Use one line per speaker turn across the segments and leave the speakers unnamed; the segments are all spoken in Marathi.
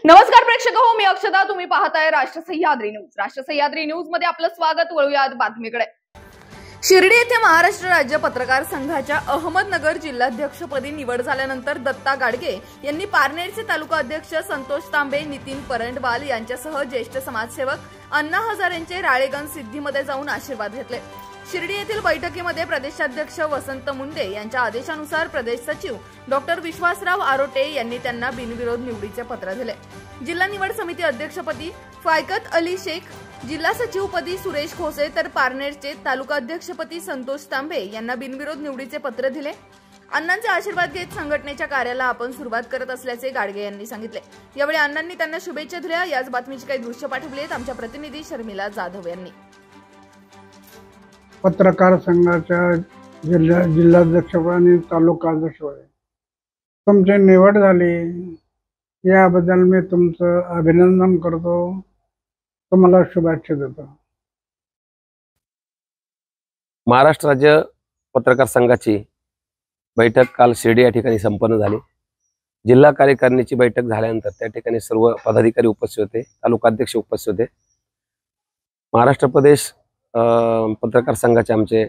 नमस्कार प्रेक्षक हो, मी अक्षता. तुम्ही पाहताय राष्ट्र सह्याद्री न्यूज. राष्ट्र सह्याद्री न्यूज मध्ये आपलं स्वागत. वळूयात बातमीकडे. शिर्डी येथे महाराष्ट्र राज्य पत्रकार संघाच्या अहमदनगर जिल्हाध्यक्षपदी निवड झाल्यानंतर दत्ता गाडगे यांनी पारनेरचे तालुका अध्यक्ष संतोष तांबे, नितीन परंडवाल यांच्यासह ज्येष्ठ समाजसेवक अण्णा हजारेंचे राळेगण सिद्धीमध्ये जाऊन आशीर्वाद घेतले. शिर्डी येथील बैठकीमध्ये प्रदेशाध्यक्ष वसंत मुंडे यांच्या आदेशानुसार प्रदेश सचिव डॉक्टर विश्वासराव आरोटे यांनी त्यांना बिनविरोध निवडीचे पत्र दिले. जिल्हा निवड समिती अध्यक्षपदी फायकत अली शेख, जिल्हा सचिवपदी सुरेश खोसे तर पारनेरचे तालुका अध्यक्षपदी संतोष तांबे यांना बिनविरोध निवडीचे पत्र दिले. अण्णांचे आशीर्वाद घेत संघटनेच्या कार्याला आपण सुरुवात करत असल्याचे गाडगे यांनी सांगितले. यावेळी अण्णांनी त्यांना शुभेच्छा दिल्या. याच बातमीची काही दृश्य पाठवली आहेत आमच्या प्रतिनिधी शर्मिला जाधव यांनी.
पत्रकार संघाच्या जिल्हाध्यक्ष आणि तालुका अध्यक्ष तुमची निवड झाली, याबद्दल मी तुमचं अभिनंदन करतो. तुम्हाला शुभेच्छा देतो.
महाराष्ट्र राज्य पत्रकार संघाची बैठक काल शिर्डी या ठिकाणी संपन्न झाली. जिल्हा कार्यकारिणीची बैठक झाल्यानंतर त्या ठिकाणी सर्व पदाधिकारी उपस्थित होते, तालुका अध्यक्ष उपस्थित होते. महाराष्ट्र प्रदेश पत्रकार संघाचे आमचे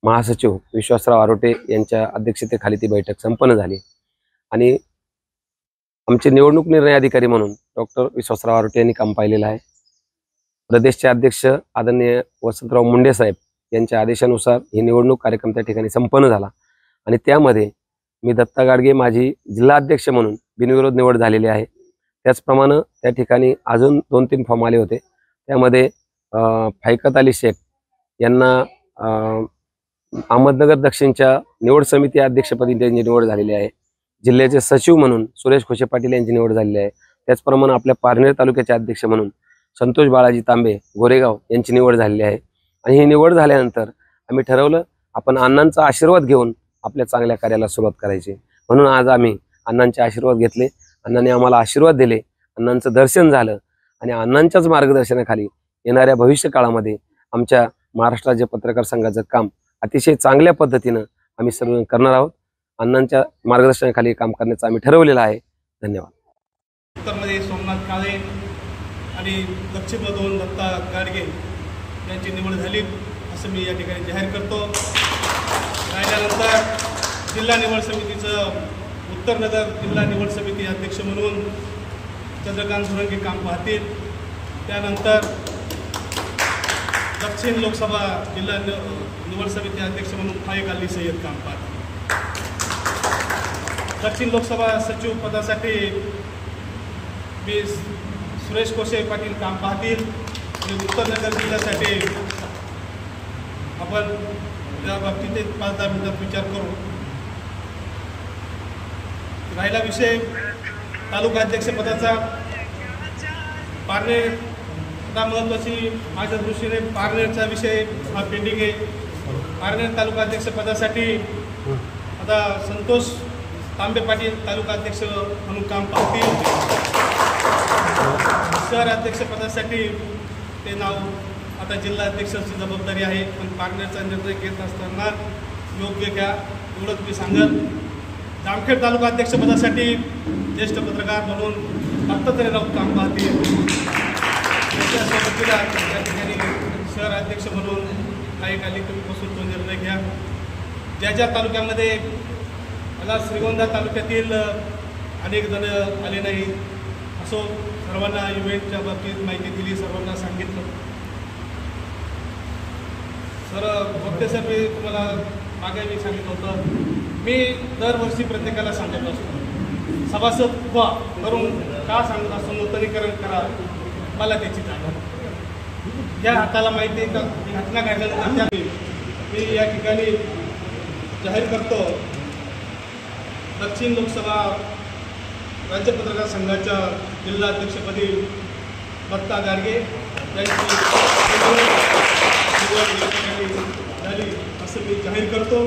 महासचिव विश्वासराव आरोटे यांच्या अध्यक्षतेखाली ती बैठक संपन्न झाली आणि आमचे निवडणूक निर्णय अधिकारी म्हणून डॉक्टर विश्वासराव आरोटे यांनी काम पाहिलेलं आहे. प्रदेशचे अध्यक्ष आदरणीय वसंतराव मुंडे साहेब यांच्या आदेशानुसार ही निवडणूक कार्यक्रम त्या ठिकाणी संपन्न झाला आणि त्यामध्ये मी दत्ता गाडगे माझी जिल्हा अध्यक्ष म्हणून बिनविरोध निवड झालेली आहे. त्याचप्रमाणे त्या ठिकाणी अजून 2-3 फॉर्म आले होते. त्यामध्ये फायकत अली शेख यांना अहमदनगर दक्षिणच्या निवड समिती अध्यक्षपदी त्यांची निवड झालेली आहे. जिल्ह्याचे सचिव म्हणून सुरेश खोसे पाटील यांची निवड झालेली आहे. त्याचप्रमाणे आपल्या पारनेर तालुक्याचे अध्यक्ष म्हणून संतोष बाळाजी तांबे गोरेगाव यांची निवड झालेली आहे. आणि ही निवड झाल्यानंतर आम्ही ठरवलं आपण अण्णांचा आशीर्वाद घेऊन आपल्या चांगल्या कार्याला सुरुवात करायची. म्हणून आज आम्ही अण्णांचे आशीर्वाद घेतले. अण्णांनी आम्हाला आशीर्वाद दिले, अण्णांचं दर्शन झालं आणि अण्णांच्याच मार्गदर्शनाखाली येणाऱ्या भविष्य काळामध्ये आमच्या महाराष्ट्र राज्य पत्रकार संघाचं काम अतिशय चांगल्या पद्धतीनं आम्ही सर्व करणार आहोत. अण्णांच्या मार्गदर्शनाखाली काम करण्याचं आम्ही ठरवलेलं आहे. धन्यवाद.
उत्तरमध्ये सोमनाथ काळे आणि दक्षिणमधून दत्ता गाडगे यांची निवड झाली असं मी या ठिकाणी जाहीर करतो. राहिल्यानंतर जिल्हा निवड समितीचं उत्तरनगर जिल्हा निवड समिती अध्यक्ष म्हणून चंद्रकांत सुरंगे काम पाहतील. त्यानंतर दक्षिण लोकसभा जिल्हा निवड समिती अध्यक्ष म्हणून फायक अली सय्यद काम पाहतील. दक्षिण लोकसभा सचिव पदासाठी मी सुरेश खोसे पाटील काम पाहतील आणि उत्तरनगर जिल्ह्यासाठी आपण त्या बाबतीत 5-10 मिनिटात विचार करू. राहिला विषय तालुका अध्यक्षपदाचा. पारनेर महत्त्वाची माझ्या दृष्टीने पारनेरचा विषय हा पेंडिंग आहे. पारनेर तालुका अध्यक्षपदासाठी आता संतोष तांबे पाटील तालुका अध्यक्ष म्हणून काम पाहतील. शहर अध्यक्षपदासाठी ते नाव आता जिल्हा अध्यक्षाची जबाबदारी आहे, पण पारनेरचा निर्णय घेत असताना योग्य घ्या एवढंच मी सांगेन. जामखेड तालुका अध्यक्षपदासाठी ज्येष्ठ पत्रकार म्हणून दत्तात्रय राऊत काम पाहतील. त्या ठिकाणी शहर अध्यक्ष म्हणून काही काली तुम्हीपासून तो निर्णय घ्या. ज्या तालुक्यामध्ये मला श्रीगोंदा तालुक्यातील अनेक जण आले नाही असो, सर्वांना इव्हेंटच्या बाबतीत माहिती दिली, सर्वांना सांगितलं. वक्ते सर, मी तुम्हाला मागे मी सांगितलं होतं, मी दरवर्षी प्रत्येकाला सांगत असतो सभासद व्हा, करून का सांगत असतो नूतनीकरण करा, मला त्याची जागा. ज्या हाताला माहिती आहे का घटना घडल्यानंतर मी या ठिकाणी जाहीर करतो दक्षिण लोकसभा राज्य पत्रकार संघाच्या जिल्हा अध्यक्षपदी दत्ता गाडगे यांची निवड झाली असं मी जाहीर करतो.